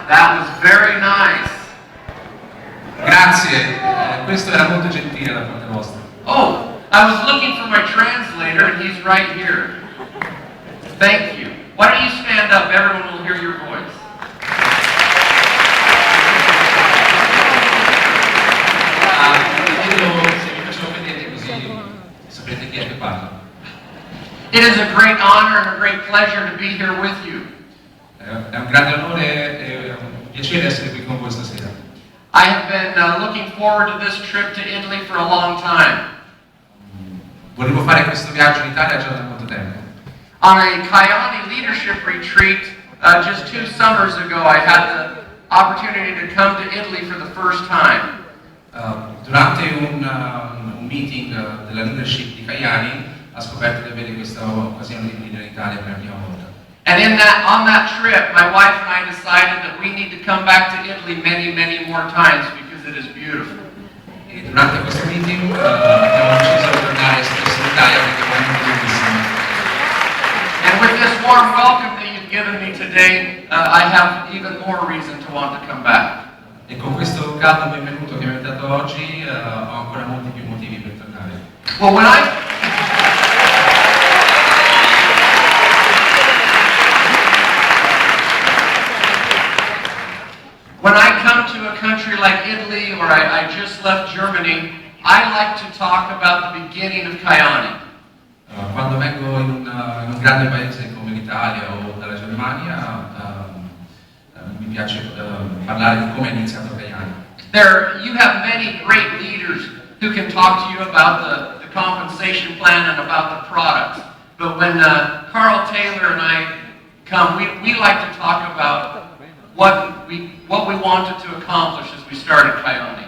That was very nice. Grazie, questo era molto gentile da parte vostra. Oh, I was looking for my translator and he's right here. Thank you. Why don't you stand up? Everyone will hear your voice. It is a great honor and a great pleasure to be here with you. È un grande onore e un piacere essere qui con voi stasera. I have been looking forward to this trip to Italy for a long time. Volevo fare questo viaggio in Italia già da molto tempo. On a Kyäni leadership retreat just 2 summers ago, I had the opportunity to come to Italy for the first time. Durante un meeting della leadership di Kyäni ha scoperto di avere questa occasione di venire in Italia per la prima volta. And on that trip, my wife and I decided that we need to come back to Italy many more times because it is beautiful. E durante questo meeting abbiamo deciso di tornare spesso in Italia perché è veramente bellissimo. And with this warm welcome that you've given me today, I have even more reason to want to come back. E con questo caldo benvenuto che mi avete dato oggi ho ancora molti più motivi per tornare. Well, when I come to a country like Italy or I just left Germany, I like to talk about the beginning of Kyäni. Quando vengo in un grande paese come l'Italia o dalla Germania, mi piace parlare di come è iniziato Kyäni. You have many great leaders who can talk to you about the compensation plan and about the products. But when Carl Taylor and I come, we like to talk about what we wanted to accomplish as we started Kyäni.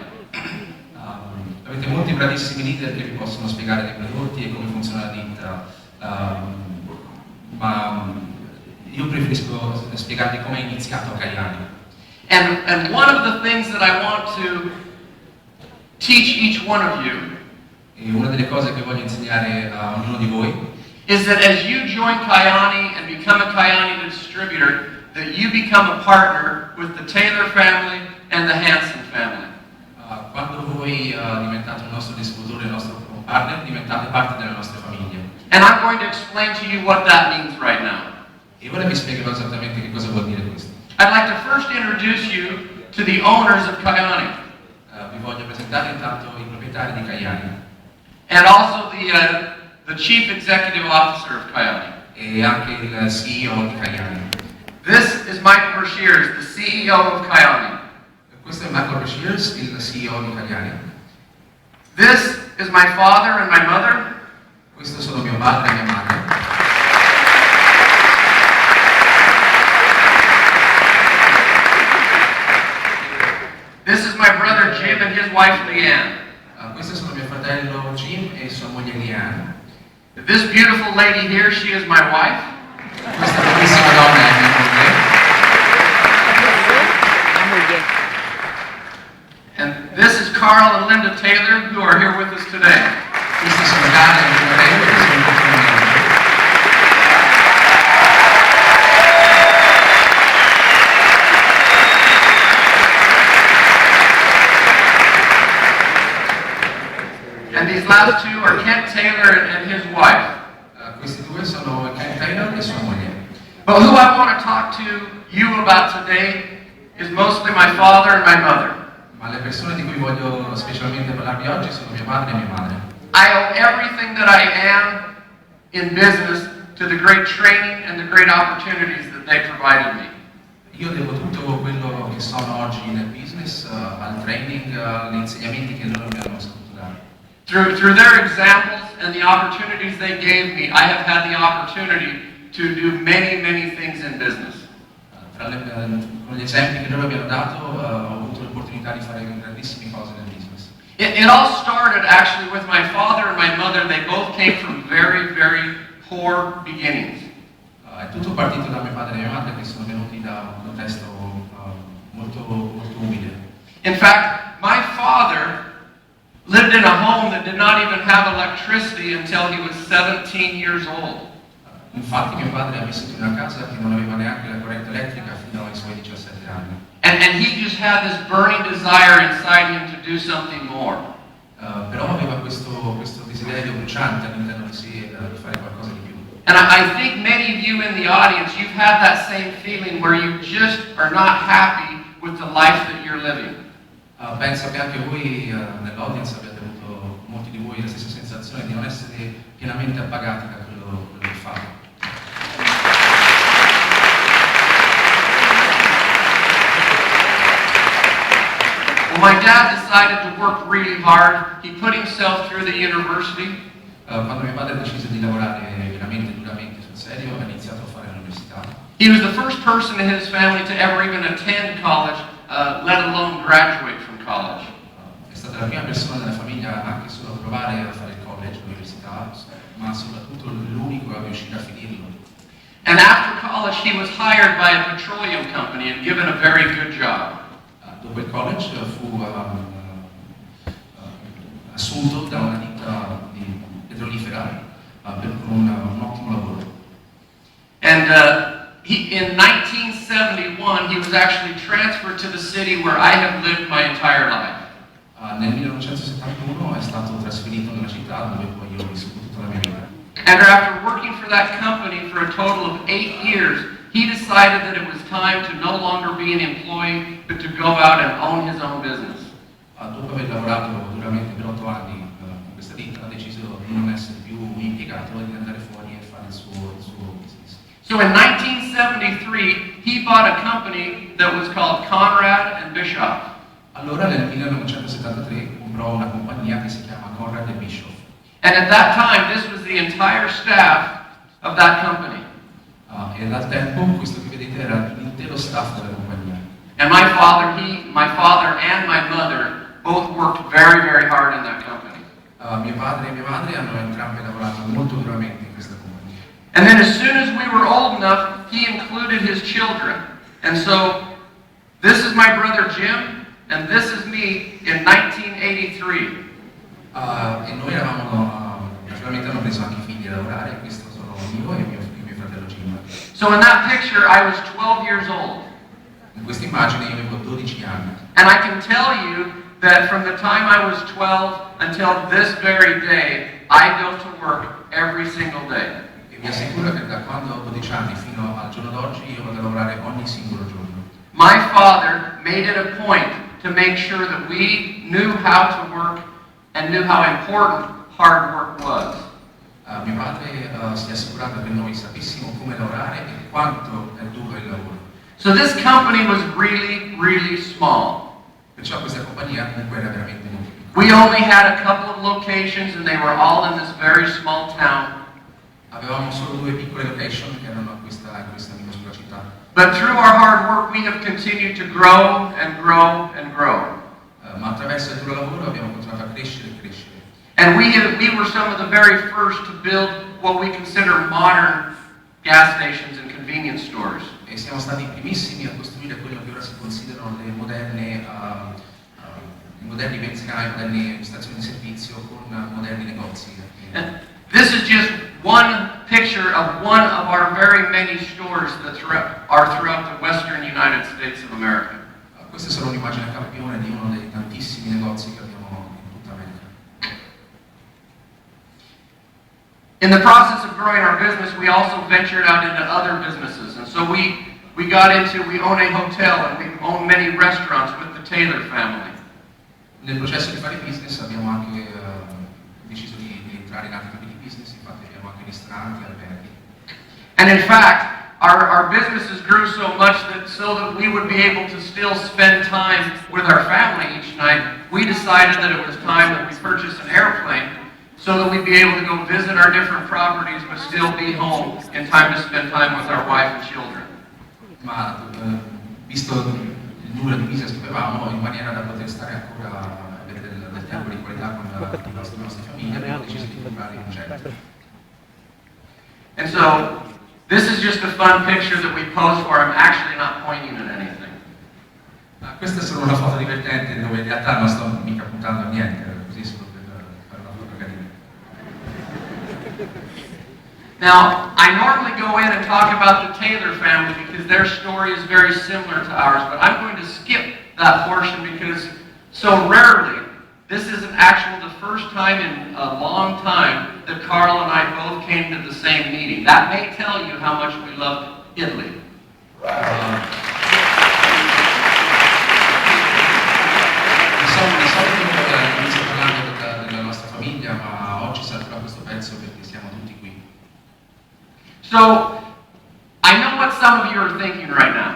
Avete molti bravissimi leader che vi possono spiegare dei prodotti e come funziona la ditta, ma io preferisco spiegarvi come è iniziato Kyäni. And one of the things that I want to teach each one of you E una delle cose che voglio insegnare a ognuno di voi is that as you join Kyäni and become a Kyäni distributor, that you become a partner with the Taylor family and the Hansen family. Quando voi diventate il nostro distributore, il nostro partner, diventate parte della nostra famiglia. And I'm going to explain to you what that means right now. E ora vi spiegherò esattamente che cosa vuol dire questo. I'd like to first introduce you to the owners of Kyäni. Vi voglio presentare intanto i proprietari di Kyäni. And also the Chief Executive Officer of Kyäni. E anche il CEO di Kyäni. This is Michael Brashears, the CEO of Kyäni. Questo è Michael Brashears, il CEO di Kyäni. This is my father and my mother. Questo sono mio padre e mia madre. This is my brother Jim and his wife Leanne. Questo sono mio fratello Jim e sua moglie Leanne. This beautiful lady here, she is my wife. Questa bellissima donna è mia moglie. And this is Carl and Linda Taylor, who are here with us today. Questi sono Carl e Linda Taylor che sono qui con noi. And these last two are Kent Taylor and his wife. Questi due sono Kent Taylor e sua moglie. But who I want to talk to you about today is mostly my father and my mother. Ma le persone di cui voglio specialmente parlarvi oggi sono mio padre e mia madre. I owe everything that I am in business to the great training and the great opportunities that they provided me. Io devo tutto quello che sono oggi nel business al training, agli insegnamenti che loro mi hanno saputo dare. Through their examples and the opportunities they gave me, I have had the opportunity to do many things in business. Con gli esempi che loro mi hanno dato ho avuto l'opportunità di fare grandissime cose nel business. It all started actually with my father and my mother. They both came from very poor beginnings. È tutto partito da mio padre e mia madre che sono venuti da un contesto molto umile. In fact, my father lived in a home that did not even have electricity until he was 17 years old. Infatti mio padre ha vissuto in una casa che non aveva neanche la corrente elettrica fino ai suoi 17 anni. And he just had this burning desire inside him to do something more. Però aveva questo desiderio bruciante all'interno di sé di fare qualcosa di più. And I think many of you in the audience, you've had that same feeling where you just are not happy with the life that you're living. Penso che anche voi nell'audience abbiate avuto, molti di voi, la stessa sensazione di non essere pienamente appagati da quello che fate. Well, my dad decided to work really hard. He put himself through the university. Quando mio padre decise di lavorare veramente duramente sul serio, ha iniziato a fare l'università. He was the first person in his family to ever even attend college, let alone graduate from college. È stata la prima persona della famiglia anche solo a provare a fare il college, l'università, ma soprattutto l'unico a riuscire a finirlo. And after college, he was hired by a petroleum company and given a very good job. Dopo il college fu assunto da una ditta petrolifera per un ottimo lavoro. And in 1971, he was actually transferred to the city where I have lived my entire life. Nel 1971 è stato trasferito nella città dove poi io ho vissuto tutta la mia vita. And after working for that company for a total of 8 years, he decided that it was time to no longer be an employee, but to go out and own his own business. Dopo aver lavorato duramente per 8 anni con questa ditta, ha deciso di non essere più un impiegato e di andare fuori e fare il suo business. So in 1973, he bought a company that was called Conrad and Bischoff. Allora nel 1973 comprò una compagnia che si chiama Conrad and Bischoff. And at that time, this was the entire staff of that company. E dal tempo questo che vedete era l'intero staff della compagnia. And my father and my mother both worked very, very hard in that company. Mio padre e mia madre hanno entrambi lavorato molto duramente in questa compagnia. And then as soon as we were old enough, he included his children. And so, this is my brother Jim, and this is me in 1983. E noi eravamo, naturalmente hanno preso anche i figli a lavorare, questo sono io e mio fratello Jim. So in that picture, I was 12 years old. In questa immagine io avevo 12 anni. And I can tell you that from the time I was 12 until this very day, I go to work every single day. E vi assicuro che da quando ho 12 anni fino al giorno d'oggi io vado a lavorare ogni singolo giorno. My father made it a point to make sure that we knew how to work and knew how important hard work was. Mio padre si è assicurato che noi sapessimo come lavorare e quanto è duro il lavoro. So this company was really, really small. Perciò questa compagnia comunque era veramente molto piccola. We only had a couple of locations and they were all in this very small town. Avevamo solo 2 piccole location che erano in questa minuscola città. But through our hard work we have continued to grow and grow and grow. Ma attraverso il duro lavoro abbiamo continuato a crescere e crescere. And we were some of the very first to build what we consider modern gas stations and convenience stores. E siamo stati i primissimi a costruire quello che ora si considerano i moderni benzinai, moderni stazioni di servizio con moderni negozi. And this is just one picture of one of our very many stores that are throughout the western United States of America. Questa è solo un'immagine a campione di uno dei tantissimi negozi che abbiamo in tutta America. In the process of growing our business, we also ventured out into other businesses. And so we own a hotel and we own many restaurants with the Taylor family. Nel processo di fare business abbiamo anche deciso di entrare in altri tipi di business, infatti abbiamo anche ristoranti, alberghi. And in fact, our businesses grew so much that so that we would be able to still spend time with our family each night, we decided that it was time that we purchase an airplane so that we'd be able to go visit our different properties but still be home in time to spend time with our wife and children. Ma visto il numero di business che avevamo, in maniera da poter stare ancora a avere del tempo di qualità con le nostre famiglie, abbiamo deciso di comprare un jet. And so, this is just a fun picture that we posed for. I'm actually not pointing at anything. Questa è solo una foto divertente dove in realtà non sto mica puntando a niente, così solo per fare una foto carina. Now, I normally go in and talk about the Taylor family because their story is very similar to ours, but I'm going to skip that portion because so rarely, this is the first time in a long time that Carl and I both came to the same meeting. That may tell you how much we love Italy. Di solito inizio parlando della nostra famiglia, ma oggi salterò questo pezzo perché siamo tutti qui. So, I know what some of you are thinking right now.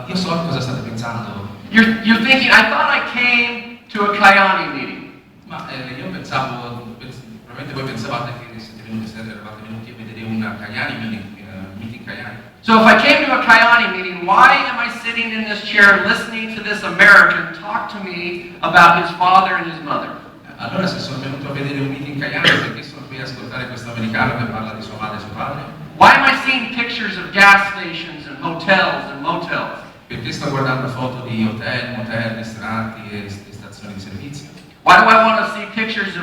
Io so cosa state pensando. You're thinking, I thought I came to a Kyäni meeting. Ma io pensavo, probabilmente voi pensavate che eravate venuti a vedere una Kyäni meeting Kyäni. So if I came to a Kyäni meeting, why am I sitting in this chair listening to this American talk to me about his father and his mother? Allora se sono venuto a vedere un meeting Kyäni, perché sono qui a ascoltare questo americano che parla di sua madre e suo padre? Why am I seeing pictures of gas stations and hotels and motels? Perché sto guardando foto di hotel, motel, ristoranti e stazioni di servizio? Why do I want to see pictures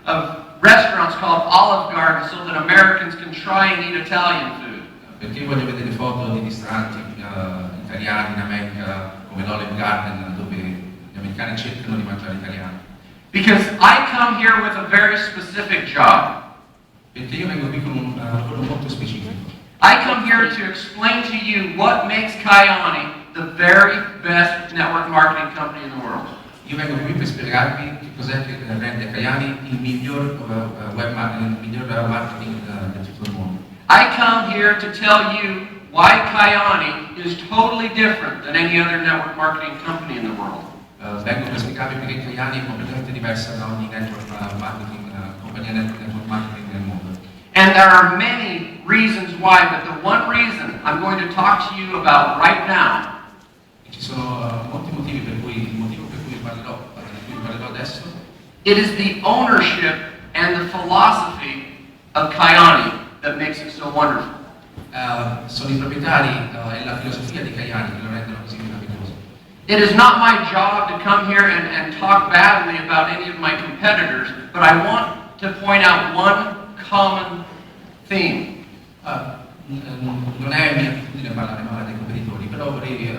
of restaurants called Olive Garden so that Americans can try and eat Italian food? Perché voglio vedere foto di ristoranti italiani in America come l'Olive Garden dove gli americani cercano di mangiare italiano? Because I come here with a very specific job. Perché io vengo qui con un lavoro molto specifico. I come here to explain to you what makes Kyäni the very best network marketing company in the world. Io vengo qui per spiegarvi che cos'è che rende Kyäni il miglior marketing di tutto il mondo. I come here to tell you why Kyäni is totally different than any other network marketing company in the world. Vengo per spiegarvi perché Kyäni è completamente diversa da ogni network marketing, compagnia network marketing nel mondo. And there are many reasons why, but the one reason I'm going to talk to you about right now. Ci sono molti motivi per cui il motivo per cui parlerò adesso. It is the ownership and the philosophy of Kyäni that makes it so wonderful. Sono i proprietari e la filosofia di Kyäni che lo rendono così meraviglioso. It is not my job to come here and talk badly about any of my competitors, but I want to point out one common theme. Non è mia abitudine parlare male dei competitori, però vorrei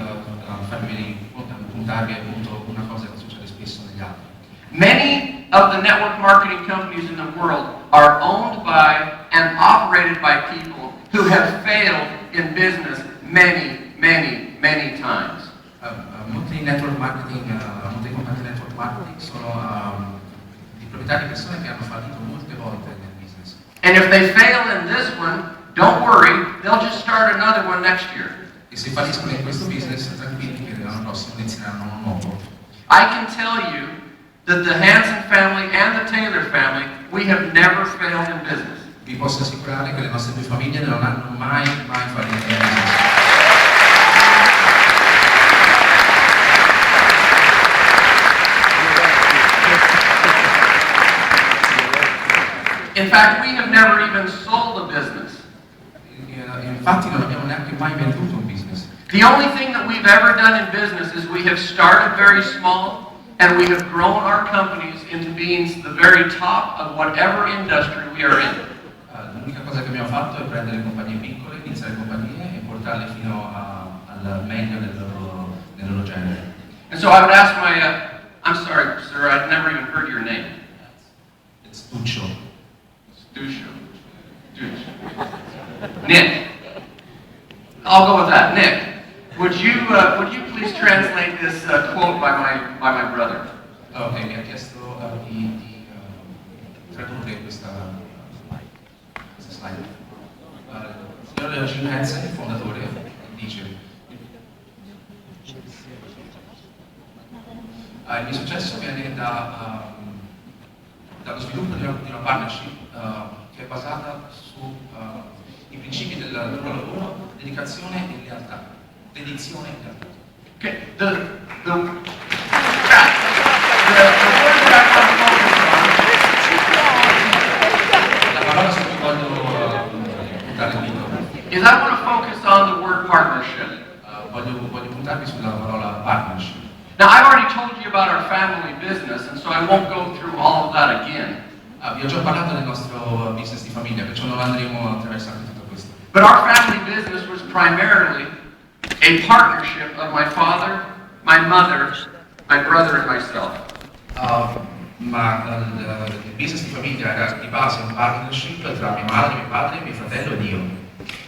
puntarvi appunto una cosa che succede spesso negli altri. Many of the network marketing companies in the world are owned by and operated by people who have failed in business many times. Molti network marketing, molte compagnie di network marketing sono di proprietari persone che hanno fallito molte volte nel business. And if they fail in this one, don't worry, they'll just start another one next year. E se falliscono in questo business, tranquilli che l'anno prossimo inizieranno uno nuovo. I can tell you that the Hansen family and the Taylor family, we have never failed in business. Vi posso assicurare che le nostre due famiglie non hanno mai fallito in business. In fact, we have never even sold a business. Infatti non abbiamo neanche mai venduto un business. The only thing that we've ever done in business is we have started very small and we have grown our companies into being the very top of whatever industry we are in. L'unica cosa che abbiamo fatto è prendere compagnie piccole, iniziare compagnie e portarle fino al meglio del loro genere. And so I would ask I'm sorry, sir, I've never even heard your name. It's Tuccio. Duccio. Nick. I'll go with that. Nick, would you please translate this quote by my brother? Ok, mi ha chiesto di tradurre questa slide. Il signor Kirk Hansen, il fondatore, dice: il mio successo viene dallo sviluppo di una partnership che è basata sui principi del loro lavoro, dedizione e lealtà. Okay. The word that I want to focus on. La parola su cui voglio puntare il dito Is I want to focus on the word partnership. voglio puntarvi sulla parola partnership. Now, I've already told you about our family business, and so I won't go through all of that again. Vi ho già parlato del nostro business di famiglia, perciò non andremo attraverso anche tutto questo. But our family business was primarily a partnership of my father, my mother, my brother, and myself. Ma il business di famiglia era di base un partnership tra mia madre, mio padre, mio fratello ed io.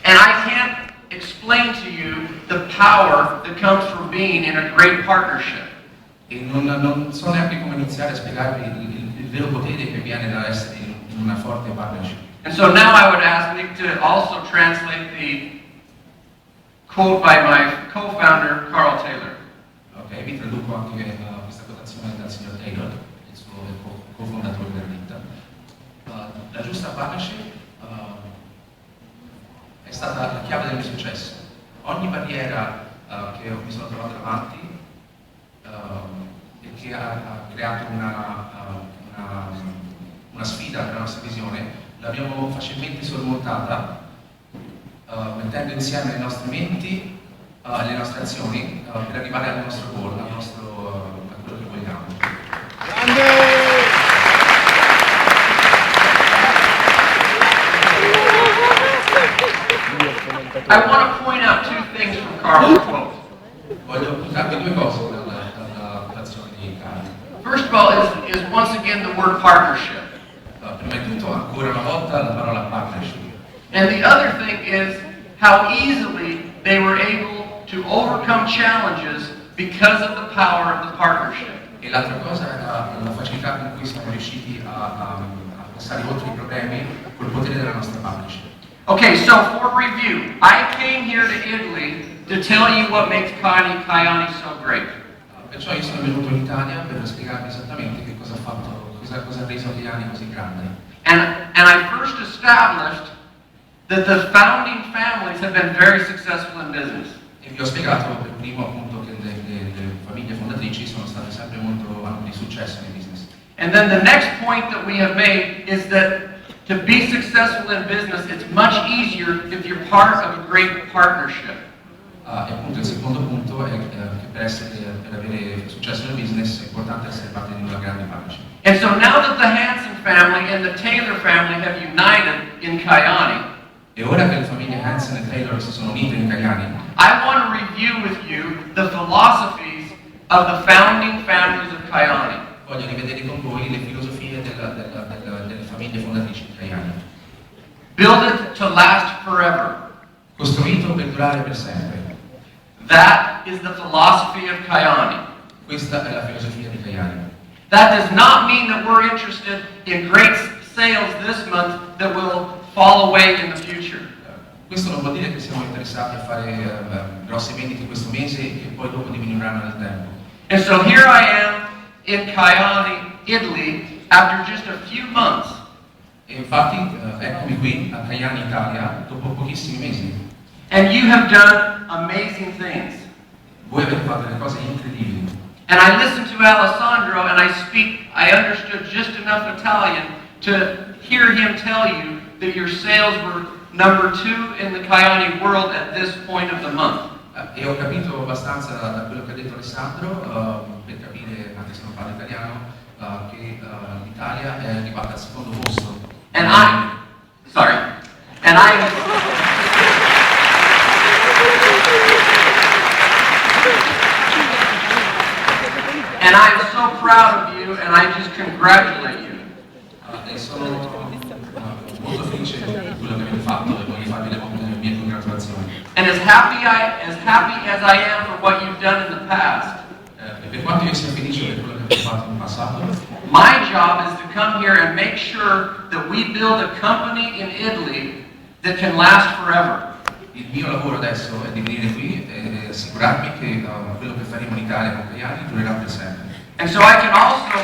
And I can't explain to you the power that comes from being in a great partnership. E non so neanche come iniziare a spiegarvi il vero potere che viene da essere in una forte partnership. And so now I would ask Nick to also translate the quote by my co-founder, Carl Taylor. Ok, vi traduco anche questa quotazione dal signor Taylor, il suo cofondatore della ditta. La giusta partnership è stata la chiave del mio successo. Ogni barriera che mi sono trovato davanti e che ha creato una sfida per la nostra visione, l'abbiamo facilmente sormontata mettendo insieme le nostre menti, le nostre azioni per arrivare al nostro goal, a quello che vogliamo. I want to point out two things from Carl's quote. Voglio portarvi due cose dalla relazione di Carlo. First of all is once again the word partnership. Prima di tutto, ancora una volta, la parola partnership. And the other thing is how easily they were able to overcome challenges because of the power of the partnership. E l'altra cosa era la facilità con cui siamo riusciti a passare oltre i problemi col potere della nostra partnership. Okay, so for review, I came here to Italy to tell you what makes Kyäni so great. Perciò io sono venuto in Italia per spiegarvi esattamente che cosa ha fatto, cosa ha reso Kyäni così grande. And I first established that the founding families have been very successful in business. E vi ho spiegato per primo appunto che le famiglie fondatrici hanno di successo nei business. And then the next point that we have made is that to be successful in business, it's much easier if you're part of a great partnership. E appunto il secondo punto è che per avere successo nel business è importante essere parte di una grande partnership. And so now that the Hansen family and the Taylor family have united in Kyäni, E ora che le famiglie Hansen e Taylor si sono unite in Kyäni, I want to review with you the philosophies of the founding families of Kyäni. voglio rivedere con voi le filosofie delle famiglie fondatrici di Kyäni. Build it to last forever. Costruito per durare per sempre. That is the philosophy of Kyäni. Questa è la filosofia di Kyäni. That does not mean that we're interested in great sales this month that will fall away in the future. Questo non vuol dire che siamo interessati a fare grosse vendite questo mese e che poi dopo diminuiranno nel tempo. And so here I am in Kyäni, Italy, after just a few months. E infatti eccomi qui a Kyäni, Italia, dopo pochissimi mesi. And you have done amazing things. Voi avete fatto delle cose incredibili. And I listened to Alessandro and I understood just enough Italian to hear him tell you that your sales were number 2 in the Kyäni world at this point of the month. E ho capito abbastanza da quello che ha detto Alessandro, per capire, anche se non parlo italiano, che l'Italia è arrivata al secondo posto. And I'm so proud of you, and I just congratulate you. E sono molto felice di quello che avete fatto e voglio farvi le mie congratulazioni. And as happy as I am for what you've done in the past, E per quanto io sia felice per quello che avete fatto in passato, my job is to come here and make sure that we build a company in Italy that can last forever. il mio lavoro adesso è di venire qui e assicurarmi che quello che faremo in Italia con Kyäni durerà per sempre. And so I can also